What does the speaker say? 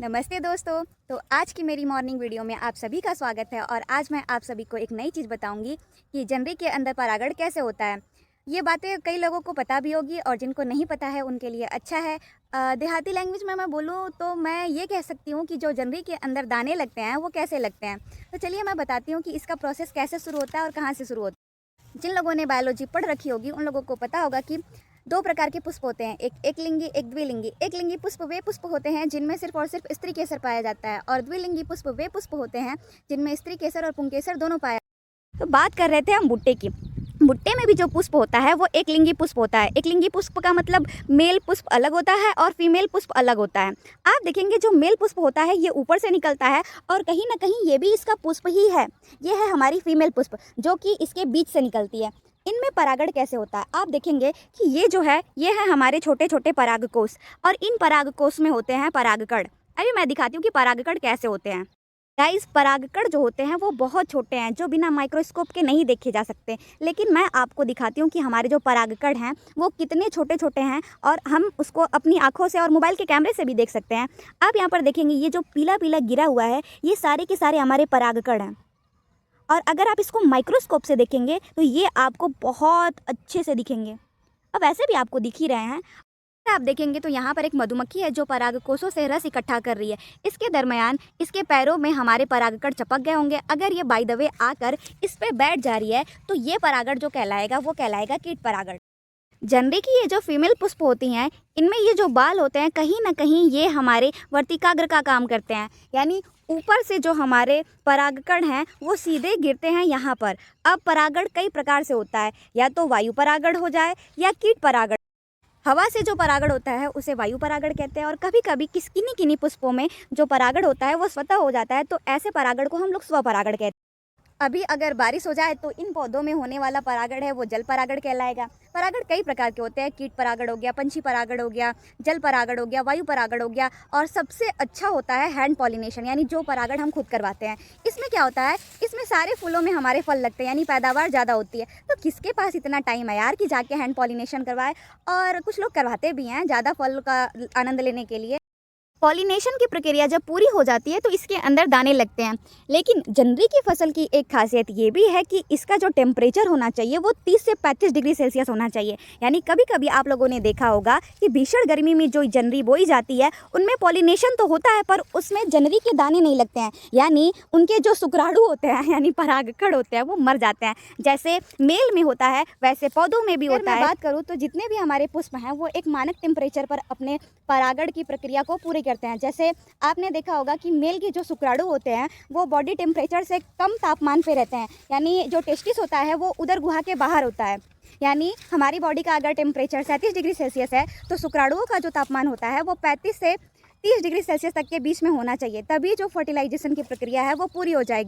नमस्ते दोस्तों। तो आज की मेरी मॉर्निंग वीडियो में आप सभी का स्वागत है और आज मैं आप सभी को एक नई चीज़ बताऊंगी कि जनवरी के अंदर परागण कैसे होता है। ये बातें कई लोगों को पता भी होगी और जिनको नहीं पता है उनके लिए अच्छा है। देहाती लैंग्वेज में मैं बोलूँ तो मैं ये कह सकती हूँ कि जो जनवरी के अंदर दाने लगते हैं वो कैसे लगते हैं। तो चलिए मैं बताती हूँ कि इसका प्रोसेस कैसे शुरू होता है और कहाँ से शुरू होता है। जिन लोगों ने बायोलॉजी पढ़ रखी होगी उन लोगों को पता होगा कि दो प्रकार के पुष्प होते हैं, एक एकलिंगी एक द्विलिंगी। एकलिंगी पुष्प वे पुष्प होते हैं जिनमें सिर्फ और सिर्फ स्त्री केसर पाया जाता है और द्विलिंगी पुष्प वे पुष्प होते हैं जिनमें स्त्री केसर और पुंकेसर दोनों पाया। तो बात कर रहे थे हम भुट्टे की। भुट्टे में भी जो पुष्प होता है वो एकलिंगी पुष्प होता है। एकलिंगी पुष्प का मतलब मेल पुष्प अलग होता है और फीमेल पुष्प अलग होता है। आप देखेंगे जो मेल पुष्प होता है ये ऊपर से निकलता है और कहीं ना कहीं ये भी इसका पुष्प ही है। ये है हमारी फीमेल पुष्प जो कि इसके बीच से निकलती है। इनमें परागण कैसे होता है आप देखेंगे कि ये जो है ये है हमारे छोटे छोटे परागकोश और इन परागकोश में होते हैं परागकण। अभी मैं दिखाती हूँ कि परागकण कैसे होते हैं। गाइस, परागकण जो होते हैं वो बहुत छोटे हैं जो बिना माइक्रोस्कोप के नहीं देखे जा सकते, लेकिन मैं आपको दिखाती हूँ कि हमारे जो परागकण हैं वो कितने छोटे छोटे हैं और हम उसको अपनी आंखों से और मोबाइल के कैमरे से भी देख सकते हैं। आप यहाँ पर देखेंगे ये जो पीला पीला गिरा हुआ है ये सारे के सारे हमारे परागकण हैं और अगर आप इसको माइक्रोस्कोप से देखेंगे तो ये आपको बहुत अच्छे से दिखेंगे। अब वैसे भी आपको दिख ही रहे हैं। आप देखेंगे तो यहाँ पर एक मधुमक्खी है जो परागकोशों से रस इकट्ठा कर रही है। इसके दरमियान इसके पैरों में हमारे परागकण चिपक गए होंगे। अगर ये बाय द वे आकर इस पर बैठ जा रही है तो ये परागण जो कहलाएगा वो कहलाएगा कीट परागण। जनवरी की ये जो फीमेल पुष्प होती हैं इनमें ये जो बाल होते हैं कहीं ना कहीं ये हमारे वर्तिकाग्र का काम करते हैं, यानी ऊपर से जो हमारे परागकण हैं वो सीधे गिरते हैं यहाँ पर। अब परागण कई प्रकार से होता है, या तो वायु परागण हो जाए या कीट परागण। हवा से जो परागण होता है उसे वायु परागण कहते हैं और कभी कभी किन्हीं किन्हीं पुष्पों में जो परागण होता है वो स्वतः हो जाता है, तो ऐसे परागण को हम लोग स्वपरागण कहते हैं। अभी अगर बारिश हो जाए तो इन पौधों में होने वाला परागण है वो जल परागण कहलाएगा। परागण कई प्रकार के होते हैं, कीट परागण हो गया, पंछी परागण हो गया, जल परागण हो गया, वायु परागण हो गया और सबसे अच्छा होता है हैंड पॉलिनेशन, यानी जो परागण हम खुद करवाते हैं। इसमें क्या होता है, इसमें सारे फूलों में हमारे फल लगते हैं, यानी पैदावार ज़्यादा होती है। तो किसके पास इतना टाइम है यार कि जाके हैंड पॉलिनेशन करवाए, और कुछ लोग करवाते भी हैं ज़्यादा फल का आनंद लेने के लिए। पॉलिनेशन की प्रक्रिया जब पूरी हो जाती है तो इसके अंदर दाने लगते हैं। लेकिन जनवरी की फसल की एक खासियत ये भी है कि इसका जो टेम्परेचर होना चाहिए वो 30 से 35 डिग्री सेल्सियस होना चाहिए। यानी कभी कभी आप लोगों ने देखा होगा कि भीषण गर्मी में जो जनवरी बोई जाती है उनमें पॉलिनेशन तो होता है पर उसमें जनवरी के दाने नहीं लगते हैं, यानी उनके जो शुक्राणु होते हैं यानी परागकण होते हैं वो मर जाते हैं। जैसे मेल में होता है वैसे पौधों में भी होता है। बात करूँ तो जितने भी हमारे पुष्प हैं वो एक मानक टेम्परेचर पर अपने परागण की प्रक्रिया को पूरी करते हैं। जैसे आपने देखा होगा कि मेल के जो शुक्राणु होते हैं वो बॉडी टेम्परेचर से कम तापमान पे रहते हैं, यानी जो टेस्टिस होता है वो उदर गुहा के बाहर होता है। यानी हमारी बॉडी का अगर टेम्परेचर 37 डिग्री सेल्सियस है तो शुक्राणुओं का जो तापमान होता है वो 35 से 30 डिग्री सेल्सियस तक के बीच में होना चाहिए, तभी जो फर्टिलाइजेशन की प्रक्रिया है वो पूरी हो जाएगी।